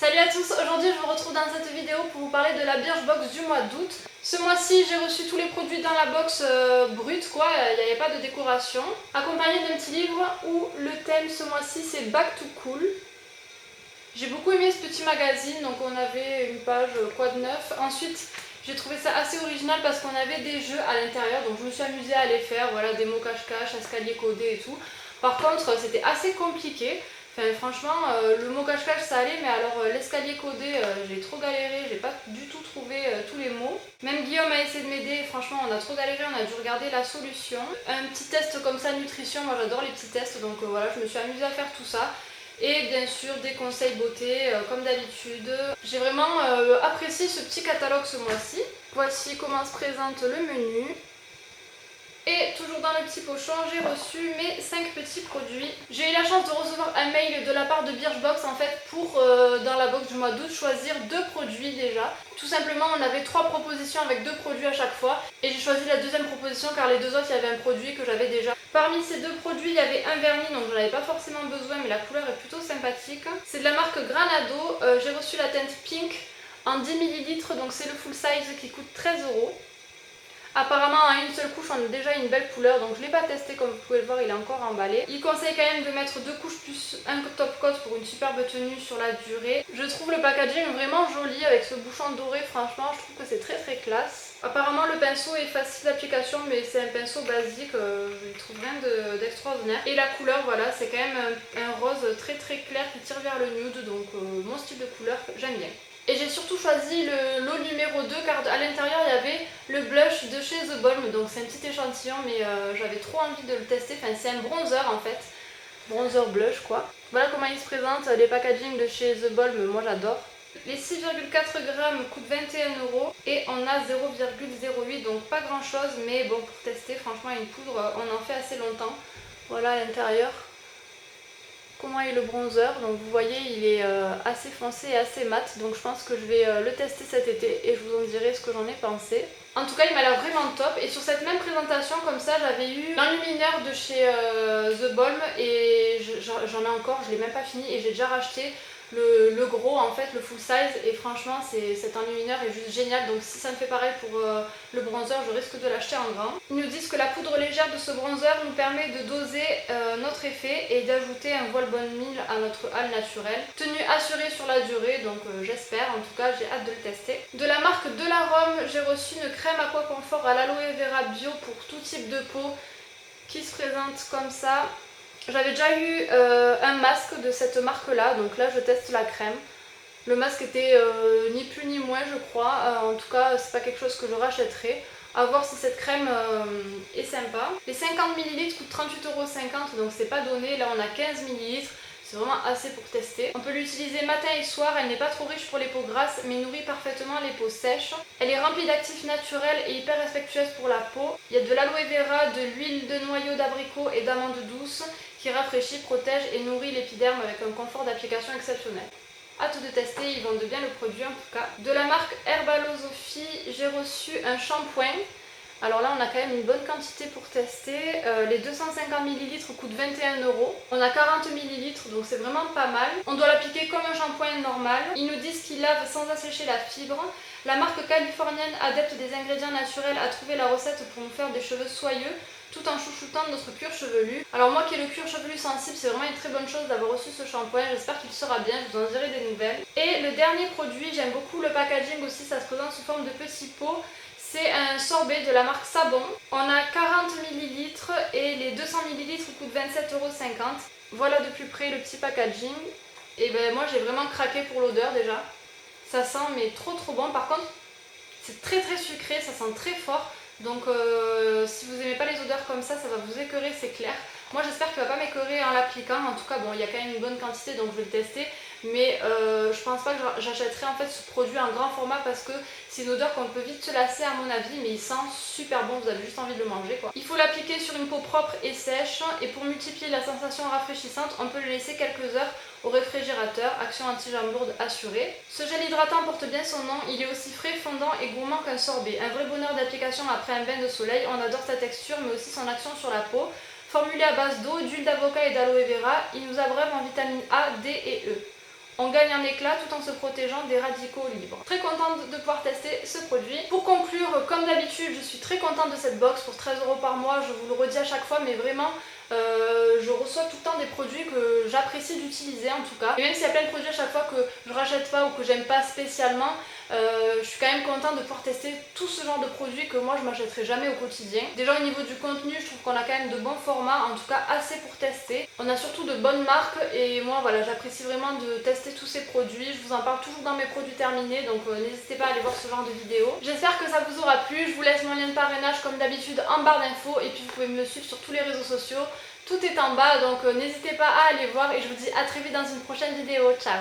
Salut à tous, aujourd'hui je vous retrouve dans cette vidéo pour vous parler de la Birchbox du mois d'août. Ce mois-ci j'ai reçu tous les produits dans la box brute quoi, il n'y avait pas de décoration. Accompagné d'un petit livre où le thème ce mois-ci c'est Back to Cool. J'ai beaucoup aimé ce petit magazine, donc on avait une page quoi de neuf. Ensuite j'ai trouvé ça assez original parce qu'on avait des jeux à l'intérieur, donc je me suis amusée à les faire, voilà, des mots cache-cache, escalier codé et tout. Par contre c'était assez compliqué. Enfin, franchement, le mot cache-cache ça allait, mais alors l'escalier codé, j'ai trop galéré, j'ai pas du tout trouvé tous les mots. Même Guillaume a essayé de m'aider, franchement on a trop galéré, on a dû regarder la solution. Un petit test comme ça, nutrition, moi j'adore les petits tests, donc voilà, je me suis amusée à faire tout ça. Et bien sûr des conseils beauté comme d'habitude. J'ai vraiment apprécié ce petit catalogue ce mois-ci. Voici comment se présente le menu. Et toujours dans le petit pochon, j'ai reçu mes 5 petits produits. J'ai eu la chance de recevoir un mail de la part de Birchbox en fait pour, dans la box du mois d'août, choisir 2 produits déjà. Tout simplement, on avait 3 propositions avec 2 produits à chaque fois. Et j'ai choisi la deuxième proposition car les deux autres, il y avait un produit que j'avais déjà. Parmi ces 2 produits, il y avait un vernis, donc j'en avais pas forcément besoin, mais la couleur est plutôt sympathique. C'est de la marque Granado. J'ai reçu la teinte Pink en 10 ml, donc c'est le full size qui coûte 13 €. Apparemment à une seule couche on a déjà une belle couleur, donc je ne l'ai pas testé comme vous pouvez le voir, il est encore emballé. Il conseille quand même de mettre 2 couches plus un top coat pour une superbe tenue sur la durée. Je trouve le packaging vraiment joli avec ce bouchon doré, franchement je trouve que c'est très classe. Apparemment le pinceau est facile d'application mais c'est un pinceau basique, je ne trouve rien d'extraordinaire. Et la couleur voilà, c'est quand même un rose très clair qui tire vers le nude, donc mon style de couleur j'aime bien. Et j'ai surtout choisi le lot numéro 2 car à l'intérieur il y avait le blush de chez The Balm, donc c'est un petit échantillon mais j'avais trop envie de le tester, enfin c'est un bronzer en fait, bronzer blush quoi. Voilà comment il se présente, les packaging de chez The Balm, moi j'adore. Les 6,4 grammes coûtent 21 € et on a 0,08, donc pas grand chose, mais bon pour tester franchement une poudre on en fait assez longtemps. Voilà à l'intérieur comment est le bronzer, donc vous voyez il est assez foncé et assez mat, donc je pense que je vais le tester cet été et je vous en dirai ce que j'en ai pensé. En tout cas il m'a l'air vraiment top, et sur cette même présentation comme ça j'avais eu l'enlumineur de chez The Balm et j'en ai encore, je l'ai même pas fini et j'ai déjà racheté le gros en fait, le full size, et franchement cet enlumineur est juste génial, donc si ça me fait pareil pour le bronzer je risque de l'acheter en grand. Ils nous disent que la poudre légère de ce bronzer nous permet de doser notre effet et d'ajouter un voile bonne mine à notre hâle naturel. Tenue assurée sur la durée, donc j'espère, en tout cas j'ai hâte de le tester. De la marque De La Rome, j'ai reçu une crème aqua confort à l'aloe vera bio pour tout type de peau qui se présente comme ça. J'avais déjà eu un masque de cette marque là, donc là je teste la crème. Le masque était ni plus ni moins je crois, en tout cas c'est pas quelque chose que je rachèterai. A voir si cette crème est sympa. Les 50 ml coûtent 38,50 €, donc c'est pas donné, là on a 15 ml. C'est vraiment assez pour tester. On peut l'utiliser matin et soir, elle n'est pas trop riche pour les peaux grasses mais nourrit parfaitement les peaux sèches. Elle est remplie d'actifs naturels et hyper respectueuse pour la peau. Il y a de l'aloe vera, de l'huile de noyau d'abricot et d'amande douce qui rafraîchit, protège et nourrit l'épiderme avec un confort d'application exceptionnel. Hâte de tester, ils vendent bien le produit en tout cas. De la marque Herbalosophie, j'ai reçu un shampoing. Alors là on a quand même une bonne quantité pour tester, les 250 ml coûtent 21 €, on a 40 ml donc c'est vraiment pas mal. On doit l'appliquer comme un shampoing normal, ils nous disent qu'il lave sans assécher la fibre. La marque californienne adepte des ingrédients naturels a trouvé la recette pour nous faire des cheveux soyeux tout en chouchoutant notre cuir chevelu. Alors moi qui ai le cuir chevelu sensible, c'est vraiment une très bonne chose d'avoir reçu ce shampoing, j'espère qu'il sera bien, je vous en dirai des nouvelles. Et le dernier produit, j'aime beaucoup le packaging aussi, ça se présente sous forme de petits pots. C'est un sorbet de la marque Sabon. On a 40 ml et les 200 ml coûtent 27,50 €. Voilà de plus près le petit packaging. Et ben moi j'ai vraiment craqué pour l'odeur déjà. Ça sent mais trop bon. Par contre c'est très sucré, ça sent très fort. Donc si vous n'aimez pas les odeurs comme ça va vous écœurer, c'est clair. Moi j'espère qu'il ne va pas m'écœurer en l'appliquant. En tout cas bon, il y a quand même une bonne quantité donc je vais le tester. Mais je pense pas que j'achèterai en fait ce produit en grand format parce que c'est une odeur qu'on peut vite se lasser à mon avis, mais il sent super bon, vous avez juste envie de le manger quoi. Il faut l'appliquer sur une peau propre et sèche, et pour multiplier la sensation rafraîchissante, on peut le laisser quelques heures au réfrigérateur, action anti-germe lourde assurée. Ce gel hydratant porte bien son nom, il est aussi frais, fondant et gourmand qu'un sorbet. Un vrai bonheur d'application après un bain de soleil, on adore sa texture mais aussi son action sur la peau. Formulé à base d'eau, d'huile d'avocat et d'aloe vera, il nous abreuve en vitamines A, D et E. On gagne en éclat tout en se protégeant des radicaux libres. Très contente de pouvoir tester ce produit. Pour conclure, comme d'habitude, je suis très contente de cette box pour 13 € par mois. Je vous le redis à chaque fois, mais vraiment, je reçois tout le temps des produits que j'apprécie d'utiliser en tout cas. Et même s'il y a plein de produits à chaque fois que je rachète pas ou que j'aime pas spécialement, je suis quand même contente de pouvoir tester tout ce genre de produits que moi je m'achèterai jamais au quotidien. Déjà au niveau du contenu, je trouve qu'on a quand même de bons formats, en tout cas assez pour tester. On a surtout de bonnes marques et moi voilà, j'apprécie vraiment de tester tous ces produits. Je vous en parle toujours dans mes produits terminés, donc n'hésitez pas à aller voir ce genre de vidéos. J'espère que ça vous aura plu. Je vous laisse mon lien de parrainage comme d'habitude en barre d'infos et puis vous pouvez me suivre sur tous les réseaux sociaux. Tout est en bas, donc n'hésitez pas à aller voir et je vous dis à très vite dans une prochaine vidéo. Ciao!